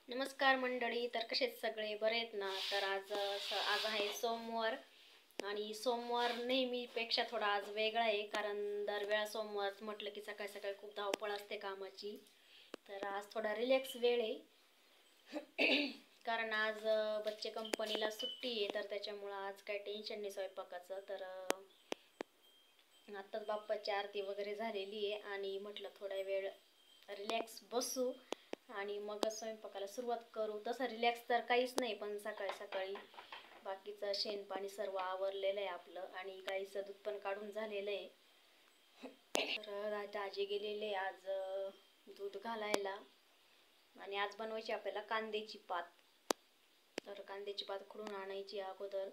नमस्कार मंडळी. तर कसे सगळे बरे आहेत ना? तर आज आहे सोमवार आणि सोमवार नेहमीपेक्षा थोडा आज वेगळा आहे, कारण दरवेळा सोमवार म्हटलं की सकाळी सकाळी खूप धावपळ असते कामाची. तर आज थोडा रिलॅक्स वेळ आहे. कारण आज बच्चे कंपनीला सुट्टी आहे, तर त्याच्यामुळं आज काही टेन्शन नाही स्वयंपाकाचं. तर आत्ताच बाप्पाची आरती वगैरे झालेली आहे आणि म्हटलं थोडा वेळ रिलॅक्स बसू आणि मग स्वयंपाकाला सुरुवात करू. तसं रिलॅक्स तर काहीच नाही, पण सकाळी सकाळी बाकीचं शेणपाणी सर्व आवरलेलं आहे आपलं आणि गाईचं दूध पण काढून झालेलं आहे. तर दाजी गेलेले आज दूध घालायला आणि आज बनवायची आपल्याला कांद्याची पात. तर कांद्याची पात खुडून आणायची अगोदर.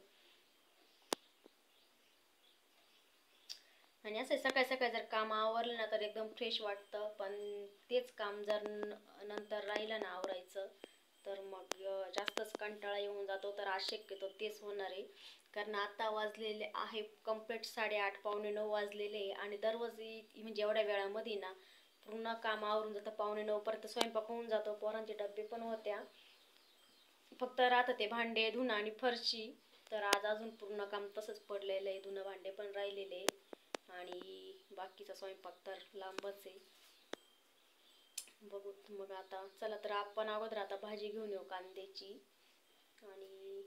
आणि असं सकाळी सकाळी जर काम आवरलं ना तर एकदम फ्रेश वाटतं, पण तेच काम जर नंतर राहिलं ना आवरायचं तर मग जास्तच कंटाळा येऊन जातो. तर आज शक्यतो तेच होणार आहे, कारण आता वाजलेले आहे कंप्लीट 8:30 9:45 वाजलेले आणि दररोज म्हणजे एवढ्या वेळामध्ये ना पूर्ण काम आवरून जातं. 8:45 पर्यंत स्वयंपाक होऊन जातो, पोरांचे डबे पण होत्या, फक्त राहतं ते भांडे धुणं आणि फरशी. तर आज अजून पूर्ण काम तसंच पडलेलं आहे, धुणं भांडे पण राहिलेले आणि बाकीचा स्वयंपाक तर लांबच आहे. बघू मग आता. चला तर आपण अगोदर आता भाजी घेऊन येऊ कांद्याची. आणि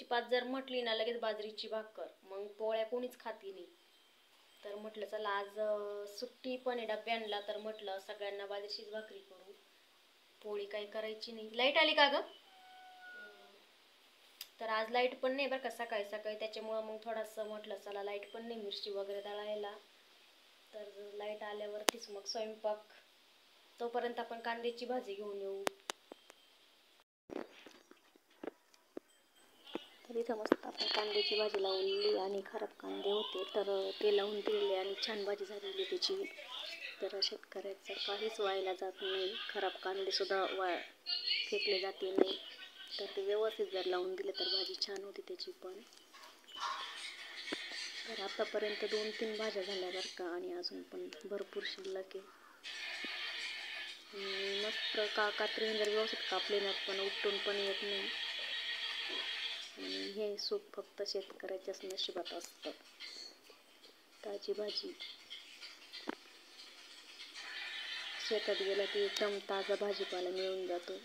पात जर म्हटली ना लगेच बाजरीची भाकर, मग पोळ्या कोणीच खाती नाही. तर म्हटलं चला आज सुट्टी पण आहे डब्यांना, तर म्हटलं सगळ्यांना बाजरीचीच भाकरी करू, पोळी काही करायची नाही. लाईट आली का ग? तर आज लाईट पण नाही बरं का सकाळी सकाळी, त्याच्यामुळं मग थोडंसं म्हटलं चला लाईट पण नाही मिरची वगैरे दळायला. तर लाईट आल्यावरतीच मग स्वयंपाक. तोपर्यंत आपण कांद्याची भाजी घेऊन येऊ. तर इथं मस्त आपण कांद्याची भाजी लावली आणि खराब कांदे होते तर ते लावून दिले आणि छान भाजी झालेली त्याची. तर शेतकऱ्याचं काहीच व्हायला जात नाही, खराब कांदेसुद्धा फेकले जाते नाही. तर ते व्यवस्थित जर लावून दिले तर भाजी छान होती त्याची पण. तर आतापर्यंत 2-3 भाज्या झाल्या बरं का, आणि अजून पण भरपूर शिल्लक आहे. मस्त कात्रीने जर व्यवस्थित कापले ना पण उपटून पण येत नाही. आणि हे सुख फक्त शेतकऱ्याच्याच नशिबात असतं. ताजी भाजी शेतात गेला की एकदम ताजा भाजीपाला मिळून जातो.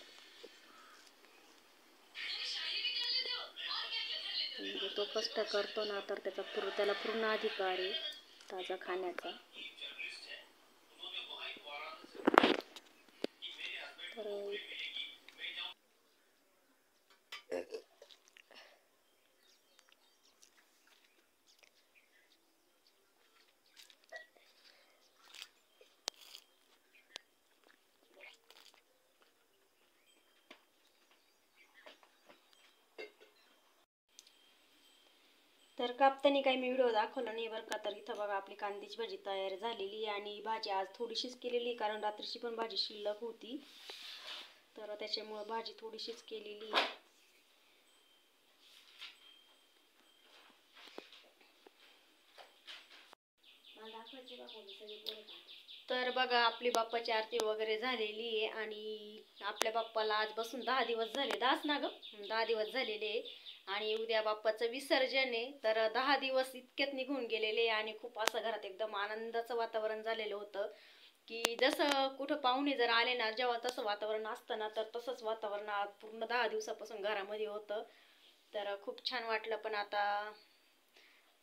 म्हणजे तो कष्ट करतो ना तर त्याला पूर्ण अधिकार आहे ताजा खाण्याचा. तर कापताना काही मी व्हिडिओ दाखवला नाही बरं का. तर इथं बघा आपली कांद्याची भाजी तयार झालेली आणि भाजी आज थोडीशीच केलेली, कारण रात्रीची पण भाजी शिल्लक होती, तर त्याच्यामुळं भाजी थोडीशीच केलेली. तर बघा आपली बाप्पाची आरती वगैरे झालेली आहे आणि आपल्या बाप्पाला आज बसून 10 दिवस झाले. 10च ना ग, 10 दिवस झालेले आणि उद्या बाप्पाचं विसर्जन आहे. तर 10 दिवस इतक्यात निघून गेलेले आणि खूप असं घरात एकदम आनंदाचं वातावरण झालेलं होतं, की जसं कुठं पाहुणे जर आले ना जेव्हा तसं वातावरण असतं ना, तर तसंच वातावरण पूर्ण 10 दिवसापासून घरामध्ये होतं. तर खूप छान वाटलं. पण आता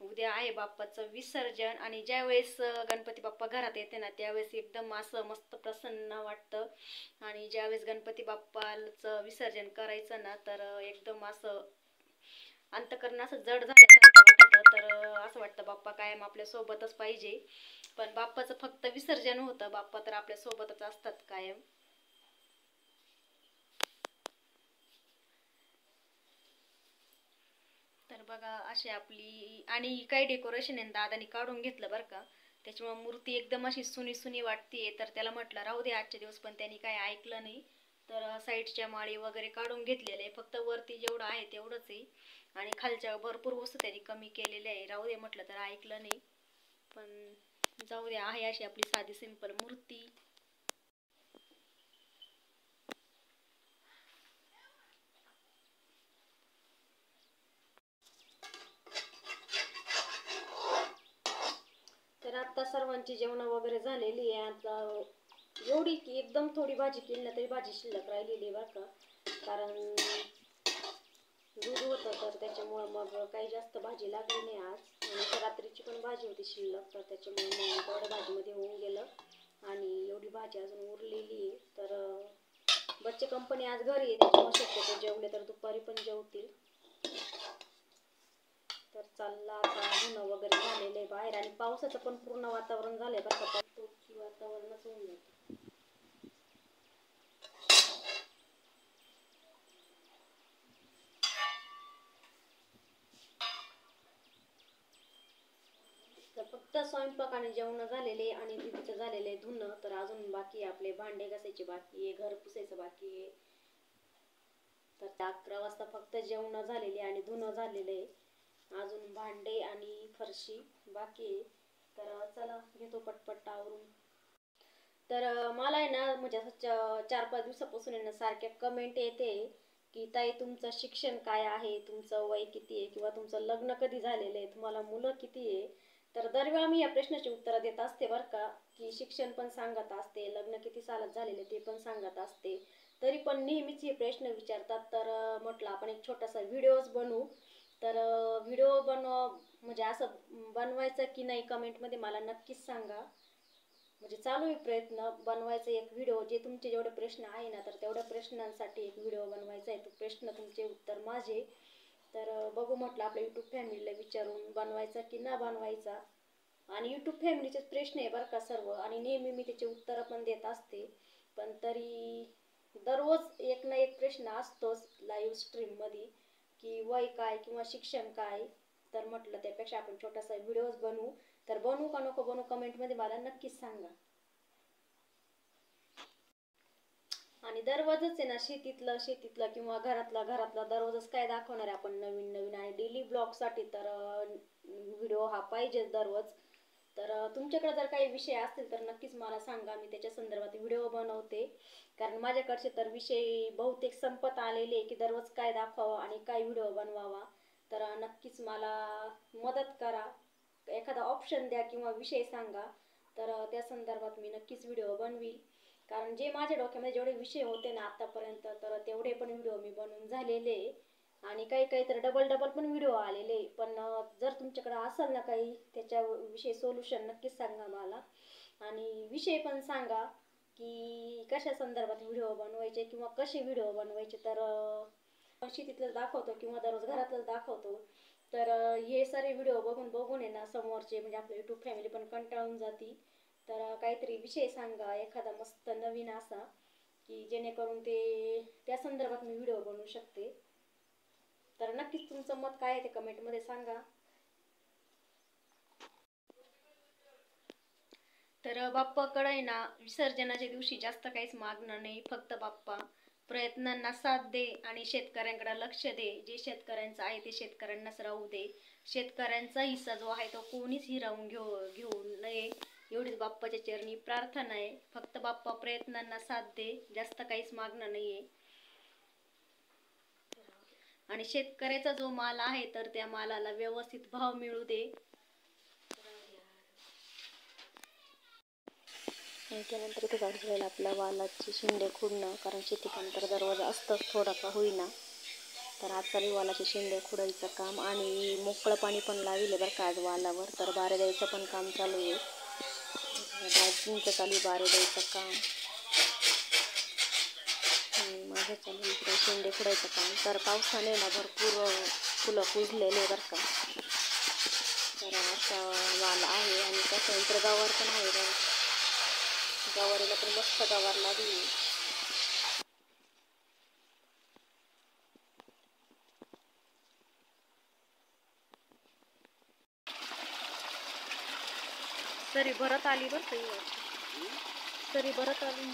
उद्या आहे बाप्पाचं विसर्जन आणि ज्यावेळेस गणपती बाप्पा घरात येते ना त्यावेळेस एकदम असं मस्त प्रसन्न वाटतं. आणि ज्यावेळेस गणपती बाप्पाचं विसर्जन करायचं ना तर एकदम असं अंतःकरण असं जड झाल्यासारखं वाटतं. तर असं वाटतं बाप्पा कायम आपल्या सोबतच पाहिजे. पण बाप्पाचं फक्त विसर्जन होतं, बाप्पा तर आपल्या सोबतच असतात कायम. तर बघा अशी आपली, आणि काही डेकोरेशन आहे दादानी काढून घेतलं बरं का, त्याच्यामुळे मूर्ती एकदम अशी सुनी सुनी वाटते. तर त्याला म्हटलं राहू दे आजच्या दिवस, पण त्यांनी काही ऐकलं नाही. तर साईडच्या माळी वगैरे काढून घेतलेले आहे, फक्त वरती जेवढं आहे तेवढंच आहे आणि खालच्या भरपूर वस्तू त्यांनी कमी केलेल्या आहे. राहू दे म्हटलं तर ऐकलं नाही, पण जाऊ दे, आहे अशी आपली साधी सिंपल मूर्ती. आता सर्वांची जेवण वगैरे झालेली आहे. आता एवढी की एकदम थोडी भाजी केली ना तरी भाजी शिल्लक राहिलेली बरं का, कारण दूध होतं तर त्याच्यामुळं मग काही जास्त भाजी लागली नाही आज. आणि रात्रीची पण भाजी होती शिल्लक, तर त्याच्यामुळे मग तेवढ्या भाजीमध्ये होऊन गेलं. आणि एवढी भाजी अजून उरलेली आहे. तर बच्चे कंपनी आज घरी आहे, त्याच्यामुळे शक्यतो जेवले तर दुपारी पण जेवतील. तर चालला आता धुणं वगैरे झालेलं आहे बाहेर, आणि पावसाचं पण पूर्ण वातावरण झालंय बरं का, की वातावरणच होऊन जातं. तर फक्त स्वयंपाक आणि जेवण झालेले आणि दीदीचं झालेलं आहे धुणं. तर अजून बाकी आहे, आपले भांडे घासायचे बाकी आहे, घर पुसायचं बाकी आहे. तर 11 वाजता फक्त जेवण झालेले आणि धुणं झालेलं आहे. अजून भांडे आणि फरशी बाकी आहे. तर चला घेतो पटपट आवरून. तर मला आहे ना, म्हणजे असं 4-5 दिवसापासून आहे ना सारख्या कमेंट येते की ताई तुमचं शिक्षण काय आहे, तुमचं वय किती आहे, किंवा तुमचं लग्न कधी झालेलं आहे, तुम्हाला मुलं किती आहे. तर दरवेळा मी या प्रश्नाची उत्तरं देत असते बरं का, की शिक्षण पण सांगत असते, लग्न किती सालात झालेले ते पण सांगत असते. तरी पण नेहमीच हे प्रश्न विचारतात. तर म्हटलं आपण एक छोटासा व्हिडिओज बनवू. तर व्हिडिओ म्हणजे असं बनवायचं की नाही कमेंटमध्ये मला नक्कीच सांगा. म्हणजे चालू आहे प्रयत्न बनवायचा एक व्हिडिओ, जे तुमचे जेवढे प्रश्न आहे ना तर तेवढ्या प्रश्नांसाठी एक व्हिडिओ बनवायचा आहे. तो प्रश्न तुमचे उत्तर माझे. तर बघू म्हटलं आपल्या यूट्यूब फॅमिलीला विचारून बनवायचा की ना बनवायचा. आणि यूट्यूब फॅमिलीचेच प्रश्न आहे बरं का सर्व, आणि नेहमी मी त्याचे उत्तरं पण देत असते. पण तरी दररोज एक ना एक प्रश्न असतोच लाईव्ह स्ट्रीममध्ये, की वय काय किंवा शिक्षण काय. तर म्हटलं त्यापेक्षा आपण छोटासा व्हिडिओज बनवू. तर बनवू का नको बनवू कमेंटमध्ये मला नक्कीच सांगा. आणि दररोजच आहे ना शेतीतलं किंवा घरातला दररोजच काय दाखवणार आहे आपण नवीन नवीन, आणि डेली ब्लॉगसाठी तर व्हिडिओ हा पाहिजेच दररोज. तर तुमच्याकडे जर काही विषय असतील तर नक्कीच मला सांगा, मी त्याच्या संदर्भात व्हिडिओ बनवते. कारण माझ्याकडचे तर विषय बहुतेक संपत आलेले की दररोज काय दाखवावा आणि काय व्हिडिओ बनवावा. तर नक्कीच मला मदत करा, एखादा ऑप्शन द्या किंवा विषय सांगा. तर त्या संदर्भात मी नक्कीच व्हिडिओ बनवील. कारण जे माझ्या डोक्यामध्ये जेवढे विषय होते ना आतापर्यंत, तर तेवढे पण व्हिडिओ मी बनवून झालेले. आणि काही तर डबल पण व्हिडिओ आलेले. पण जर तुमच्याकडे असेल ना काही त्याच्याविषयी सोल्युशन नक्कीच सांगा मला. आणि विषय पण सांगा की कशा संदर्भात व्हिडिओ बनवायचे किंवा कसे व्हिडिओ बनवायचे. तर शेतीतलं दाखवतो किंवा दररोज घरातलं दाखवतो. तर हे सारे व्हिडिओ बघून आहे ना समोरचे म्हणजे आपल्या यूट्यूब फॅमिली पण कंटाळून जाती. तर काहीतरी विषय सांगा एखादा मस्त नवीन असा, की जेणेकरून त्या संदर्भात मी व्हिडिओ बनवू शकते. तर नक्कीच तुमचं मत काय आहे ते कमेंटमध्ये सांगा. तर बाप्पाकडे आहे ना विसर्जनाच्या दिवशी जास्त काहीच मागणं नाही, फक्त बाप्पा प्रयत्नांना साथ दे आणि शेतकऱ्यांकडे लक्ष दे. जे शेतकऱ्यांचं आहे ते शेतकऱ्यांनाच राहू दे. शेतकऱ्यांचा हिस्सा जो आहे तो कोणीच हिरावून घेऊ नये, एवढीच बाप्पाच्या चरणी प्रार्थना आहे. फक्त बाप्पा प्रयत्नांना साथ दे, जास्त काहीच मागणं नाहीये. आणि शेतकऱ्याचा जो माल आहे तर त्या मालाला व्यवस्थित भाव मिळू दे. त्यानंतर इथे काढलेला आपल्या वालाची शेंडे खुडणं, कारण शेतीकाम तर दरवाजा असतंच थोडा का होईना. तर आज चालू वालाचे शेंडे खुडायचं काम, आणि मोकळं पाणी पण लाविले बरं का आज वालावर. तर बारे द्यायचं पण काम चालू आहे. दाजींचं चालू बारे द्यायचं काम, माझं चालू इकडे शेंडे खुडायचं काम. तर पावसाने ना भरपूर फुलं कुजलेले बरं का. तर असा वाल आहे, आणि त्याच्यानंतर गवार पण आहे बघा. गवारीला पण मस्त गवार लागली. सरी भरत आली बरं का, सरी भरत आली.